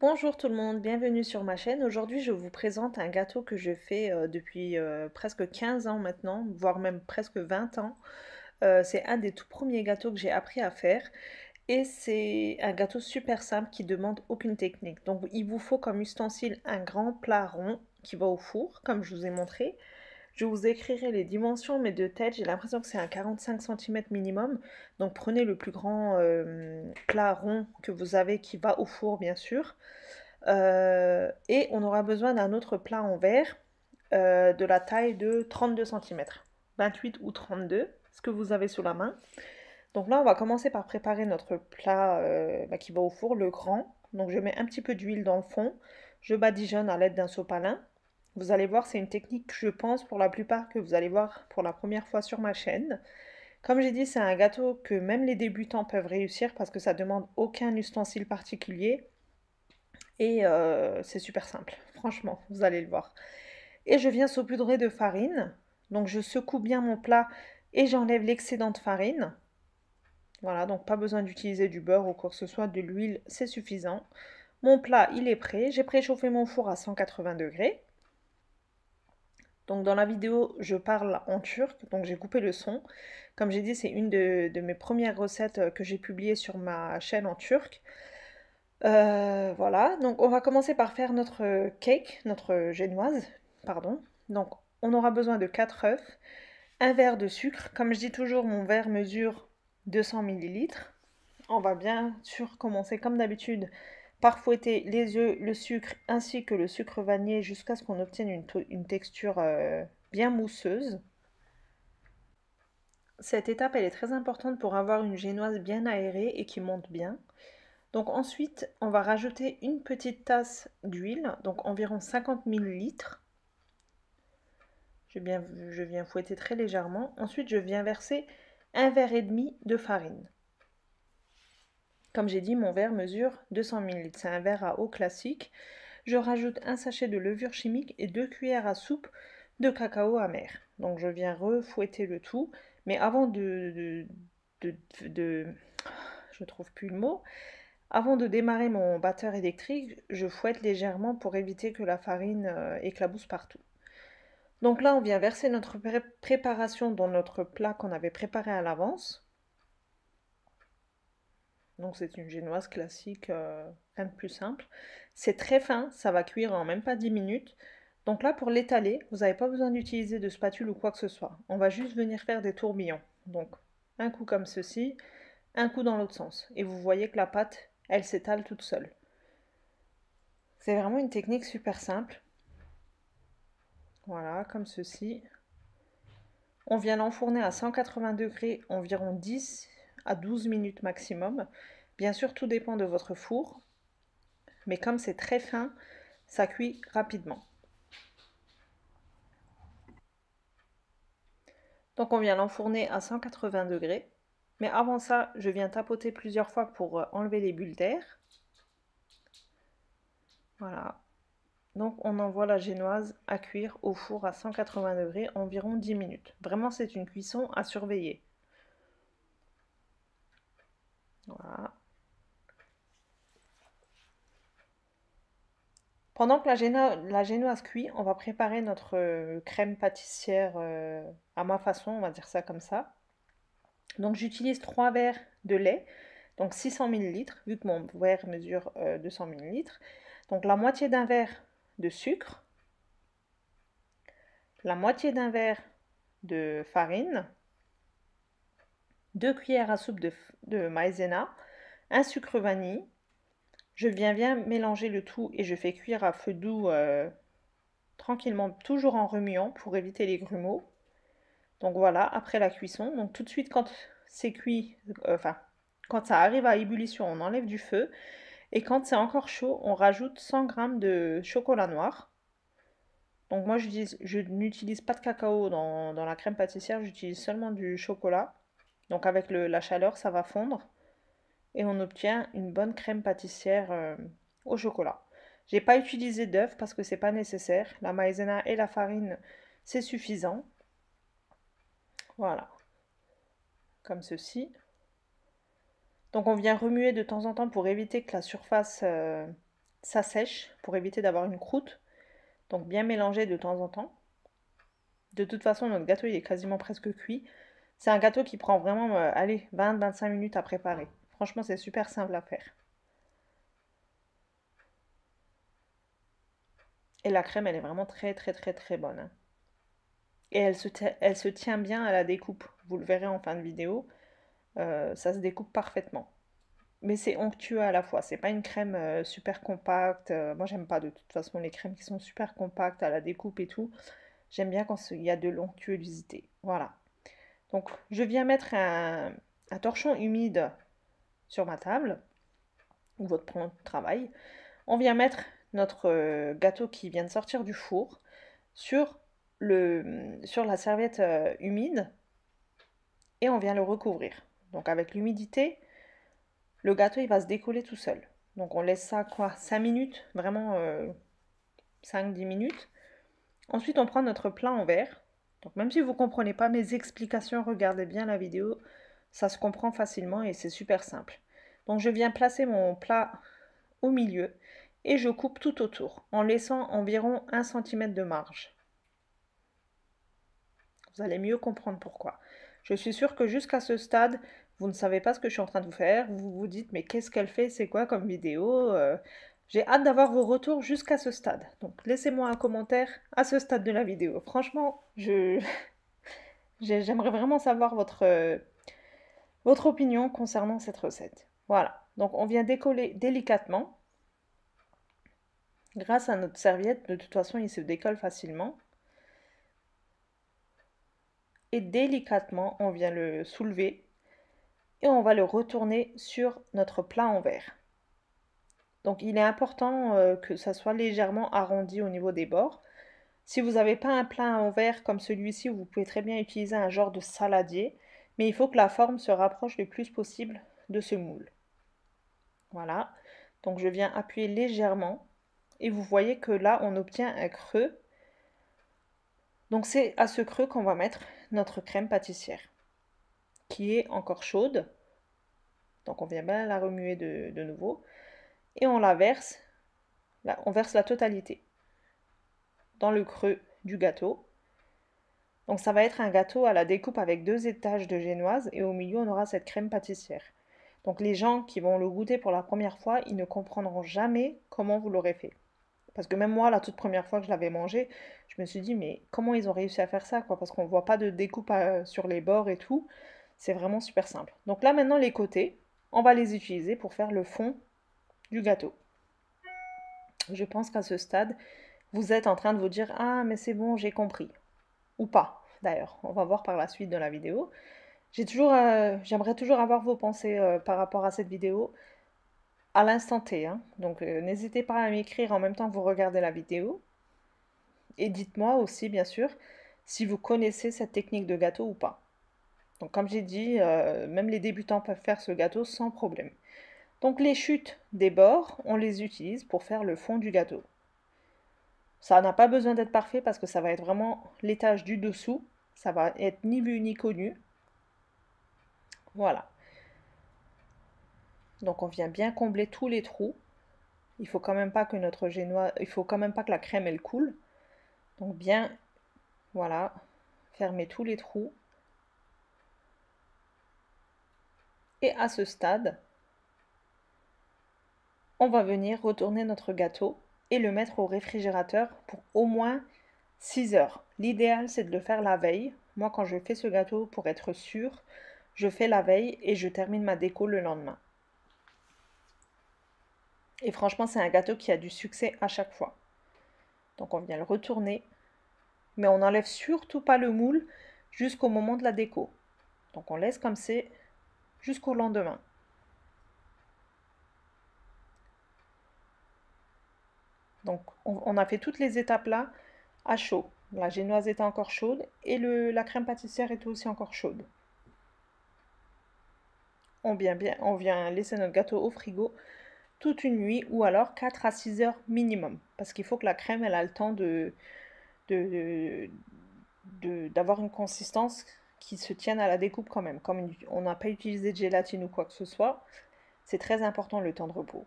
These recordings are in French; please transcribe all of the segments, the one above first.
Bonjour tout le monde, bienvenue sur ma chaîne. Aujourd'hui, je vous présente un gâteau que je fais depuis presque 15 ans maintenant, voire même presque 20 ans. C'est un des tout premiers gâteaux que j'ai appris à faire et c'est un gâteau super simple qui demande aucune technique. Donc, il vous faut comme ustensile un grand plat rond qui va au four, comme je vous ai montré. Je vous écrirai les dimensions, mais de tête, j'ai l'impression que c'est un 45 cm minimum. Donc, prenez le plus grand plat rond que vous avez qui va au four, bien sûr. Et on aura besoin d'un autre plat en verre de la taille de 32 cm, 28 ou 32, ce que vous avez sous la main. Donc là, on va commencer par préparer notre plat qui va au four, le grand. Donc je mets un petit peu d'huile dans le fond, je badigeonne à l'aide d'un sopalin. Vous allez voir, c'est une technique, je pense, pour la plupart que vous allez voir pour la première fois sur ma chaîne. Comme j'ai dit, c'est un gâteau que même les débutants peuvent réussir parce que ça demande aucun ustensile particulier. Et c'est super simple, franchement, vous allez le voir. Et je viens saupoudrer de farine. Donc je secoue bien mon plat et j'enlève l'excédent de farine. Voilà, donc pas besoin d'utiliser du beurre ou quoi que ce soit, de l'huile, c'est suffisant. Mon plat, il est prêt. J'ai préchauffé mon four à 180 degrés. Donc dans la vidéo, je parle en turc, donc j'ai coupé le son. Comme j'ai dit, c'est une de mes premières recettes que j'ai publiées sur ma chaîne en turc. Voilà, donc on va commencer par faire notre cake, notre génoise, pardon. Donc on aura besoin de 4 œufs, un verre de sucre. Comme je dis toujours, mon verre mesure 200 ml. On va bien sûr commencer comme d'habitude par fouetter les œufs, le sucre ainsi que le sucre vanillé jusqu'à ce qu'on obtienne une texture bien mousseuse. Cette étape, elle est très importante pour avoir une génoise bien aérée et qui monte bien. Donc ensuite, on va rajouter une petite tasse d'huile, donc environ 50 ml. Je viens fouetter très légèrement. Ensuite, je viens verser un verre et demi de farine. Comme j'ai dit, mon verre mesure 200 ml. C'est un verre à eau classique. Je rajoute un sachet de levure chimique et 2 cuillères à soupe de cacao amer. Donc je viens refouetter le tout. Mais avant je trouve plus le mot. Avant de démarrer mon batteur électrique, je fouette légèrement pour éviter que la farine éclabousse partout. Donc là, on vient verser notre préparation dans notre plat qu'on avait préparé à l'avance. Donc c'est une génoise classique, rien de plus simple. C'est très fin, ça va cuire en même pas 10 minutes. Donc là, pour l'étaler, vous n'avez pas besoin d'utiliser de spatule ou quoi que ce soit. On va juste venir faire des tourbillons. Donc un coup comme ceci, un coup dans l'autre sens. Et vous voyez que la pâte, elle s'étale toute seule. C'est vraiment une technique super simple. Voilà, comme ceci. On vient l'enfourner à 180 degrés environ 10 à 12 minutes maximum. Bien sûr, tout dépend de votre four. Mais comme c'est très fin, ça cuit rapidement. Donc on vient l'enfourner à 180 degrés. Mais avant ça, je viens tapoter plusieurs fois pour enlever les bulles d'air. Voilà. Donc on envoie la génoise à cuire au four à 180 degrés environ 10 minutes. Vraiment, c'est une cuisson à surveiller. Voilà. Pendant que la génoise cuit, on va préparer notre crème pâtissière à ma façon, on va dire ça comme ça. Donc j'utilise 3 verres de lait, donc 600 ml, vu que mon verre mesure 200 ml. Donc la moitié d'un verre de sucre, la moitié d'un verre de farine, 2 cuillères à soupe de maïzena, un sucre vanille. Je viens bien mélanger le tout et je fais cuire à feu doux tranquillement, toujours en remuant pour éviter les grumeaux. Donc voilà, après la cuisson, donc tout de suite quand c'est cuit, quand ça arrive à ébullition, on enlève du feu. Et quand c'est encore chaud, on rajoute 100 g de chocolat noir. Donc moi je n'utilise pas de cacao dans la crème pâtissière, j'utilise seulement du chocolat. Donc avec la chaleur, ça va fondre. et on obtient une bonne crème pâtissière au chocolat. J'ai pas utilisé d'œuf parce que c'est pas nécessaire. La maïzena et la farine, c'est suffisant. Voilà, comme ceci. Donc on vient remuer de temps en temps pour éviter que la surface s'assèche, pour éviter d'avoir une croûte. Donc bien mélanger de temps en temps. De toute façon, notre gâteau il est quasiment presque cuit. C'est un gâteau qui prend vraiment, allez, 20-25 minutes à préparer. Franchement, c'est super simple à faire. Et la crème, elle est vraiment très très très très bonne, hein. Et elle se tient bien à la découpe. Vous le verrez en fin de vidéo. Ça se découpe parfaitement. Mais c'est onctueux à la fois. C'est pas une crème super compacte. Moi, j'aime pas de toute façon les crèmes qui sont super compactes à la découpe et tout. J'aime bien quand il y a de l'onctuosité. Voilà. Donc, je viens mettre un torchon humide sur ma table, ou votre plan de travail. On vient mettre notre gâteau qui vient de sortir du four sur, sur la serviette humide et on vient le recouvrir. Donc avec l'humidité, le gâteau il va se décoller tout seul. Donc on laisse ça quoi 5 minutes, vraiment 5-10 minutes. Ensuite on prend notre plat en verre. Donc même si vous ne comprenez pas mes explications, regardez bien la vidéo, ça se comprend facilement et c'est super simple. Donc je viens placer mon plat au milieu et je coupe tout autour en laissant environ 1 cm de marge. Vous allez mieux comprendre pourquoi. Je suis sûre que jusqu'à ce stade, vous ne savez pas ce que je suis en train de vous faire. Vous vous dites, mais qu'est-ce qu'elle fait? C'est quoi comme vidéo? J'ai hâte d'avoir vos retours jusqu'à ce stade. Donc laissez-moi un commentaire à ce stade de la vidéo. Franchement, j'aimerais vraiment savoir votre opinion concernant cette recette. Voilà. Donc on vient décoller délicatement. Grâce à notre serviette, de toute façon, il se décolle facilement. Et délicatement, on vient le soulever et on va le retourner sur notre plat en verre. Donc il est important que ça soit légèrement arrondi au niveau des bords. Si vous n'avez pas un plat en verre comme celui-ci, vous pouvez très bien utiliser un genre de saladier, mais il faut que la forme se rapproche le plus possible de ce moule. Voilà, donc je viens appuyer légèrement et vous voyez que là on obtient un creux. Donc c'est à ce creux qu'on va mettre notre crème pâtissière qui est encore chaude. Donc on vient bien la remuer de nouveau et on la verse, on verse la totalité dans le creux du gâteau. Donc ça va être un gâteau à la découpe avec 2 étages de génoise et au milieu on aura cette crème pâtissière. Donc les gens qui vont le goûter pour la première fois, ils ne comprendront jamais comment vous l'aurez fait. Parce que même moi, la toute première fois que je l'avais mangé, je me suis dit, mais comment ils ont réussi à faire ça, quoi? Parce qu'on ne voit pas de découpe sur les bords et tout. C'est vraiment super simple. Donc là, maintenant, les côtés, on va les utiliser pour faire le fond du gâteau. Je pense qu'à ce stade, vous êtes en train de vous dire, ah, mais c'est bon, j'ai compris. Ou pas, d'ailleurs. On va voir par la suite de la vidéo. J'aimerais toujours avoir vos pensées par rapport à cette vidéo à l'instant T, hein. Donc n'hésitez pas à m'écrire en même temps que vous regardez la vidéo. Et dites-moi aussi, bien sûr, si vous connaissez cette technique de gâteau ou pas. Donc comme j'ai dit, même les débutants peuvent faire ce gâteau sans problème. Donc les chutes des bords, on les utilise pour faire le fond du gâteau. Ça n'a pas besoin d'être parfait parce que ça va être vraiment l'étage du dessous. Ça va être ni vu ni connu. Voilà. Donc on vient bien combler tous les trous. Il faut quand même pas que notre génoise, il faut quand même pas que la crème elle coule. Donc bien, voilà, fermer tous les trous. Et à ce stade, on va venir retourner notre gâteau et le mettre au réfrigérateur pour au moins 6 heures. L'idéal, c'est de le faire la veille. Moi, quand je fais ce gâteau, pour être sûr, je fais la veille et je termine ma déco le lendemain. Et franchement, c'est un gâteau qui a du succès à chaque fois. Donc on vient le retourner, mais on n'enlève surtout pas le moule jusqu'au moment de la déco. Donc on laisse comme c'est jusqu'au lendemain. Donc on a fait toutes les étapes là à chaud. La génoise était encore chaude et la crème pâtissière était aussi encore chaude. on vient laisser notre gâteau au frigo toute une nuit ou alors 4 à 6 heures minimum. Parce qu'il faut que la crème, elle a le temps de, d'avoir une consistance qui se tienne à la découpe quand même. Comme on n'a pas utilisé de gélatine ou quoi que ce soit, c'est très important le temps de repos.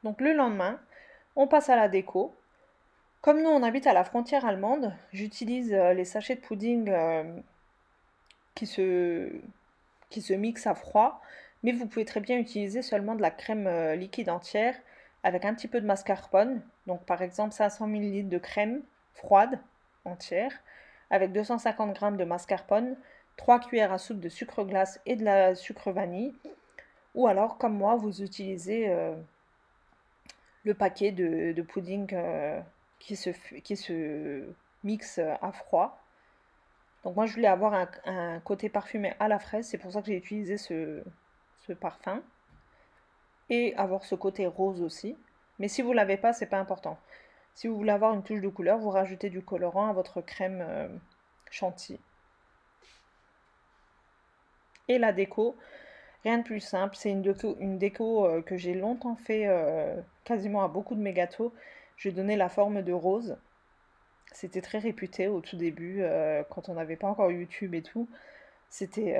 Donc le lendemain, on passe à la déco. Comme nous, on habite à la frontière allemande, j'utilise les sachets de pudding qui se, qui se mixent à froid, mais vous pouvez très bien utiliser seulement de la crème liquide entière avec un petit peu de mascarpone. Donc par exemple 500 ml de crème froide entière avec 250 g de mascarpone, 3 cuillères à soupe de sucre glace et de la sucre vanille. Ou alors, comme moi, vous utilisez le paquet de pudding qui se mixe à froid. Donc moi, je voulais avoir un côté parfumé à la fraise, c'est pour ça que j'ai utilisé ce parfum. Et avoir ce côté rose aussi. Mais si vous ne l'avez pas, c'est pas important. Si vous voulez avoir une touche de couleur, vous rajoutez du colorant à votre crème chantilly. Et la déco, rien de plus simple, c'est une déco que j'ai longtemps fait quasiment à beaucoup de mes gâteaux. Je donnais la forme de rose. C'était très réputé au tout début, quand on n'avait pas encore YouTube et tout. C'était,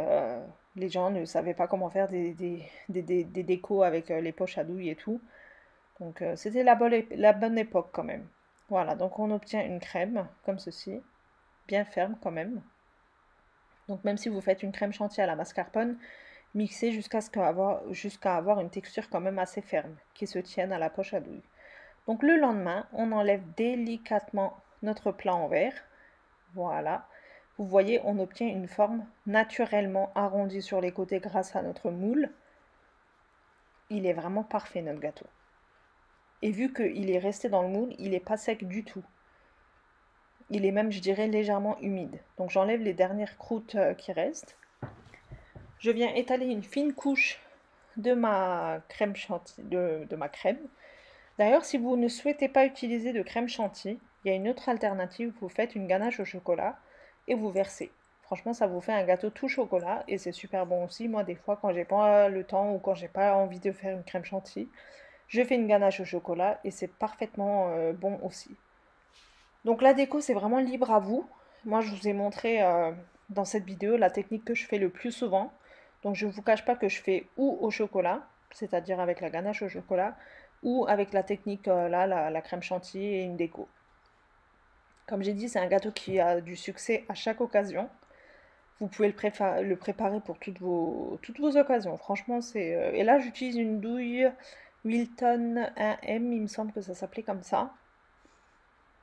les gens ne savaient pas comment faire des décos avec les poches à douille et tout. Donc c'était la bonne époque quand même. Voilà, donc on obtient une crème comme ceci, bien ferme quand même. Donc même si vous faites une crème chantilly à la mascarpone, mixez jusqu'à avoir une texture quand même assez ferme, qui se tienne à la poche à douille. Donc le lendemain, on enlève délicatement notre plat en verre. Voilà. Vous voyez, on obtient une forme naturellement arrondie sur les côtés grâce à notre moule. Il est vraiment parfait notre gâteau. Et vu qu'il est resté dans le moule, il n'est pas sec du tout. Il est même, je dirais, légèrement humide. Donc j'enlève les dernières croûtes qui restent. Je viens étaler une fine couche de ma crème chantilly, de ma crème. D'ailleurs, si vous ne souhaitez pas utiliser de crème chantilly, il y a une autre alternative. Vous faites une ganache au chocolat et vous versez. Franchement, ça vous fait un gâteau tout chocolat et c'est super bon aussi. Moi, des fois, quand j'ai pas le temps ou quand j'ai pas envie de faire une crème chantilly, je fais une ganache au chocolat et c'est parfaitement bon aussi. Donc la déco, c'est vraiment libre à vous. Moi, je vous ai montré dans cette vidéo la technique que je fais le plus souvent. Donc je ne vous cache pas que je fais ou au chocolat, c'est-à-dire avec la ganache au chocolat, ou avec la technique là, la crème chantilly et une déco. Comme j'ai dit, c'est un gâteau qui a du succès à chaque occasion. Vous pouvez le préparer pour toutes vos occasions. Franchement, c'est... Et là, j'utilise une douille Wilton 1M, il me semble que ça s'appelait comme ça.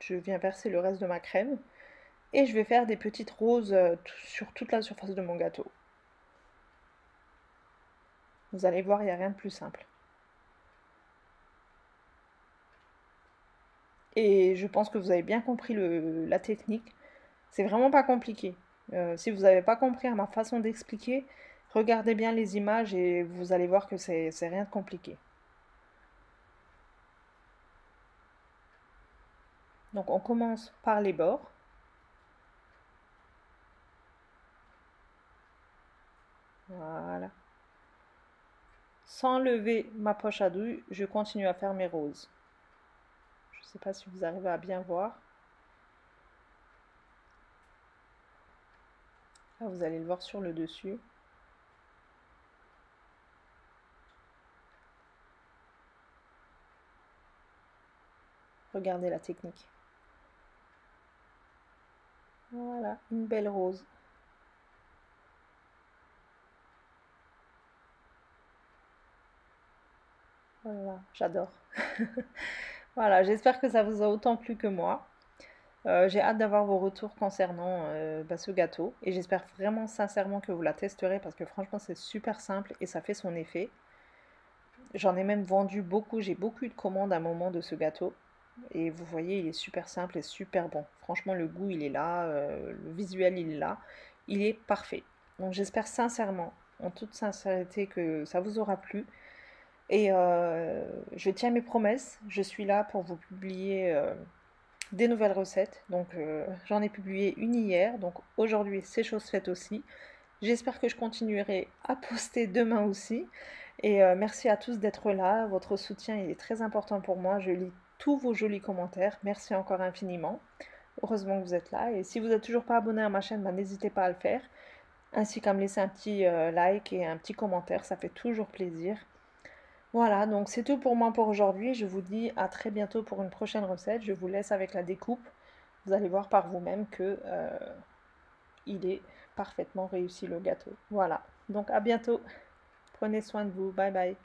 Je viens verser le reste de ma crème. Et je vais faire des petites roses sur toute la surface de mon gâteau. Vous allez voir, il n'y a rien de plus simple. Et je pense que vous avez bien compris la technique. C'est vraiment pas compliqué. Si vous n'avez pas compris à ma façon d'expliquer, regardez bien les images et vous allez voir que c'est rien de compliqué. Donc on commence par les bords. Voilà. Sans lever ma poche à douille, je continue à faire mes roses. Je ne sais pas si vous arrivez à bien voir. Là, vous allez le voir sur le dessus. Regardez la technique. Voilà, une belle rose. Voilà, j'adore. Voilà, j'espère que ça vous a autant plu que moi. J'ai hâte d'avoir vos retours concernant ce gâteau et j'espère vraiment sincèrement que vous la testerez parce que franchement c'est super simple et ça fait son effet. J'en ai même vendu beaucoup, j'ai beaucoup eu de commandes à un moment de ce gâteau et vous voyez il est super simple et super bon. Franchement le goût il est là, le visuel il est là, il est parfait. Donc j'espère sincèrement, en toute sincérité que ça vous aura plu. Et je tiens mes promesses, je suis là pour vous publier des nouvelles recettes. Donc j'en ai publié une hier, donc aujourd'hui c'est chose faite aussi. J'espère que je continuerai à poster demain aussi. Et merci à tous d'être là. Votre soutien il est très important pour moi. Je lis tous vos jolis commentaires. Merci encore infiniment. Heureusement que vous êtes là. Et si vous n'êtes toujours pas abonné à ma chaîne, bah, n'hésitez pas à le faire. Ainsi qu'à me laisser un petit like et un petit commentaire. Ça fait toujours plaisir. Voilà, donc c'est tout pour moi pour aujourd'hui. Je vous dis à très bientôt pour une prochaine recette. Je vous laisse avec la découpe. Vous allez voir par vous-même que il est parfaitement réussi le gâteau. Voilà, donc à bientôt. Prenez soin de vous. Bye bye.